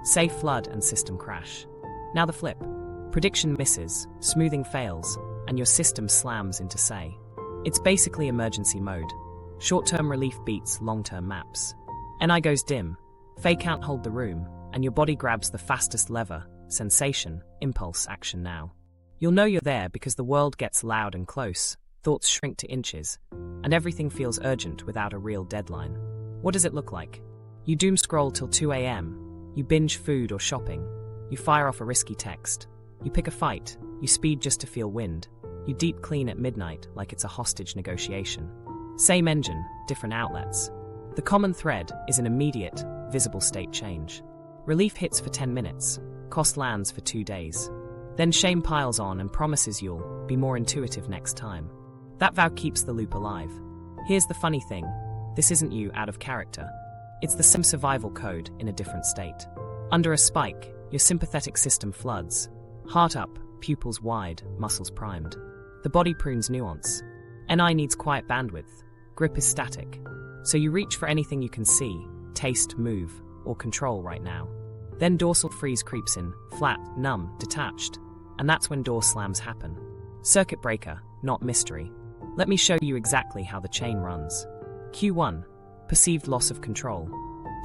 Say flood and system crash. Now the flip. Prediction misses, smoothing fails, and your system slams into say. It's basically emergency mode. Short-term relief beats long-term maps. NI goes dim, Faye can't hold the room, and your body grabs the fastest lever, sensation, impulse, action now. You'll know you're there because the world gets loud and close, thoughts shrink to inches, and everything feels urgent without a real deadline. What does it look like? You doom scroll till 2 a.m., you binge food or shopping, you fire off a risky text, you pick a fight, you speed just to feel wind, you deep clean at midnight like it's a hostage negotiation. Same engine, different outlets. The common thread is an immediate, visible state change. Relief hits for 10 minutes, cost lands for 2 days. Then shame piles on and promises you'll be more intuitive next time. That vow keeps the loop alive. Here's the funny thing, this isn't you out of character. It's the same survival code in a different state. Under a spike, your sympathetic system floods. Heart up, pupils wide, muscles primed. The body prunes nuance. NI needs quiet bandwidth. Grip is static. So you reach for anything you can see, taste, move, or control right now. Then dorsal freeze creeps in, flat, numb, detached. And that's when door slams happen. Circuit breaker, not mystery. Let me show you exactly how the chain runs. Q1. Perceived loss of control.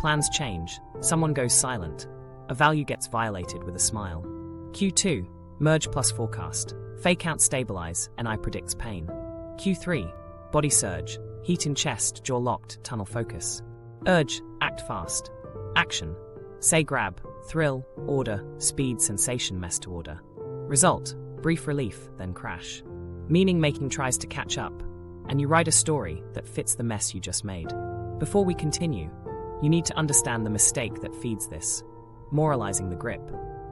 Plans change, someone goes silent. A value gets violated with a smile. Q2. Merge plus forecast. Faye count stabilize, NI predicts pain. Q3. Body surge. Heat in chest, jaw locked, tunnel focus. Urge, act fast. Action. Say grab, thrill, order, speed, sensation mess to order. Result, brief relief, then crash. Meaning making tries to catch up, and you write a story that fits the mess you just made. Before we continue, you need to understand the mistake that feeds this. Moralizing the grip.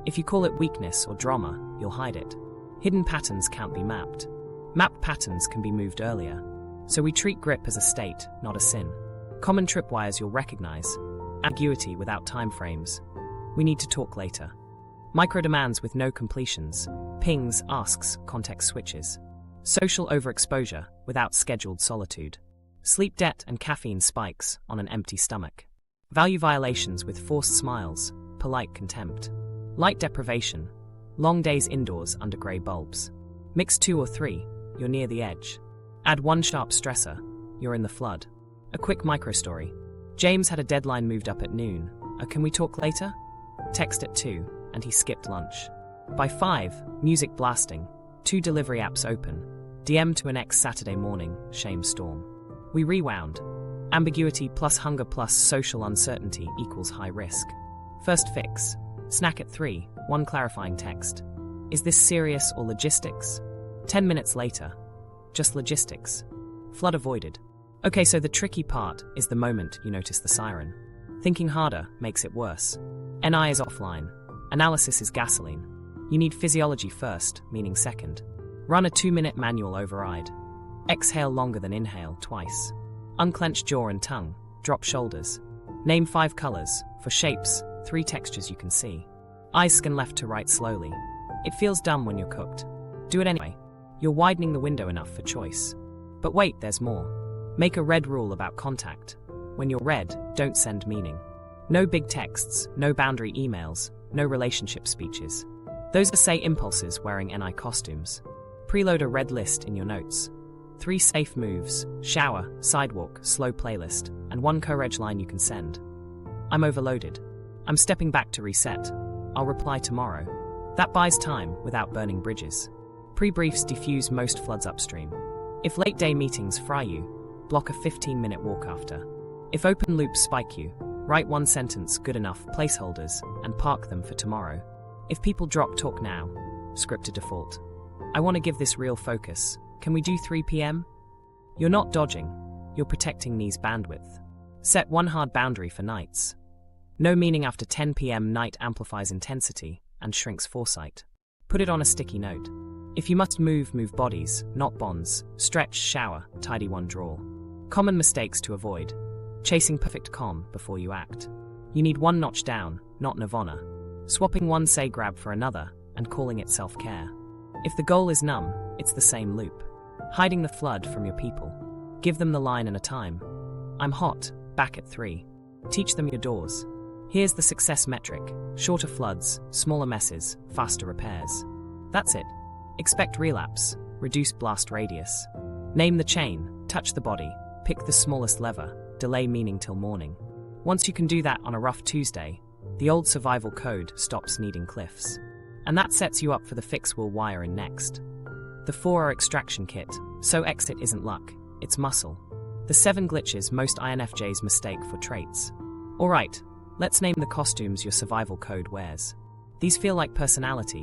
If you call it weakness or drama, you'll hide it. Hidden patterns can't be mapped. Mapped patterns can be moved earlier. So we treat grip as a state, not a sin. Common tripwires you'll recognize. Ambiguity without timeframes. We need to talk later. Microdemands with no completions. Pings, asks, context switches. Social overexposure without scheduled solitude. Sleep debt and caffeine spikes on an empty stomach. Value violations with forced smiles, polite contempt. Light deprivation. Long days indoors under grey bulbs. Mix 2 or 3, you're near the edge. Add one sharp stressor, you're in the flood. A quick microstory. James had a deadline moved up at noon. Can we talk later? Text at 2, and he skipped lunch. By 5, music blasting. 2 delivery apps open. DM to an ex Saturday morning, shame storm. We rewound. Ambiguity plus hunger plus social uncertainty equals high risk. First fix. Snack at 3, 1 clarifying text. Is this serious or logistics? 10 minutes later. Just logistics. Flood avoided. Okay, so the tricky part is the moment you notice the siren. Thinking harder makes it worse. NI is offline. Analysis is gasoline. You need physiology first, meaning second. Run a 2-minute manual override. Exhale longer than inhale, twice. Unclench jaw and tongue. Drop shoulders. Name 5 colors. For shapes, 3 textures you can see. Eyes scan left to right slowly. It feels dumb when you're cooked. Do it anyway. You're widening the window enough for choice. But wait, there's more. Make a red rule about contact. When you're red, don't send meaning. No big texts, no boundary emails, no relationship speeches. Those are say impulses wearing NI costumes. Preload a red list in your notes. 3 safe moves, shower, sidewalk, slow playlist, and 1 co-reg line you can send. I'm overloaded. I'm stepping back to reset. I'll reply tomorrow. That buys time without burning bridges. Pre-briefs diffuse most floods upstream. If late day meetings fry you, block a 15-minute walk after. If open loops spike you, write 1 sentence good enough placeholders and park them for tomorrow. If people drop talk now, script to default. I want to give this real focus. Can we do 3 p.m? You're not dodging, you're protecting knees bandwidth. Set 1 hard boundary for nights. No meaning after 10 p.m. night amplifies intensity and shrinks foresight. Put it on a sticky note. If you must move, move bodies, not bonds. Stretch, shower, tidy 1 drawer. Common mistakes to avoid. Chasing perfect calm before you act. You need 1 notch down, not nirvana. Swapping 1 say grab for another and calling it self-care. If the goal is numb, it's the same loop. Hiding the flood from your people. Give them the line and a time. I'm hot, back at 3. Teach them your doors. Here's the success metric: shorter floods, smaller messes, faster repairs. That's it. Expect relapse, reduce blast radius. Name the chain, touch the body, pick the smallest lever, delay meaning till morning. Once you can do that on a rough Tuesday, the old survival code stops needing cliffs. And that sets you up for the fix we'll wire in next. The 4 are extraction kit, so exit isn't luck, it's muscle. The 7 glitches most INFJs mistake for traits. Alright, let's name the costumes your survival code wears. These feel like personality,